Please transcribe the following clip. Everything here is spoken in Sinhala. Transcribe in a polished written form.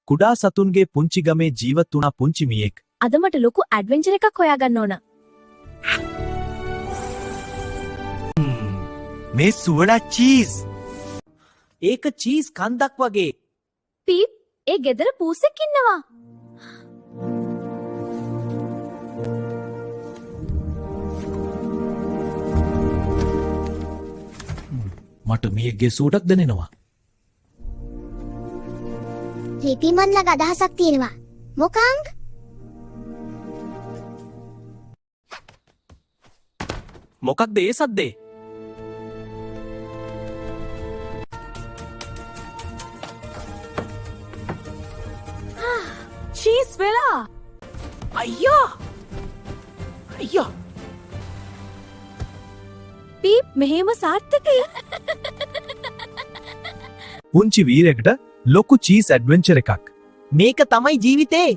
කුඩා සතුන්ගේ පුංචි ගමේ ජීවත් වුණා පුංචි මියෙක්. අද මට ලොකු ඇඩ්වෙන්චර් එකක් හොයාගන්න ඕන. මේ සුවඳ චීස්. ඒක චීස් කන්දක් වගේ. පීප්, ඒ ගෙදර පූසෙක් ඉන්නවා. මට මියෙක්ගේ සූටක් දැනෙනවා. ලිපිමන්ලග අදහසක් තියෙනවා. මොකං? මොකක්ද ඒ සද්දේ? චීස් වෙලා. අයියා! අයියා! පීප්, මෙහෙම සාර්ථකයි. පුංචි වීරයෙකුට ලොකු චීස් ඇඩ්වෙන්චර් එකක්. මේක තමයි ජීවිතේ.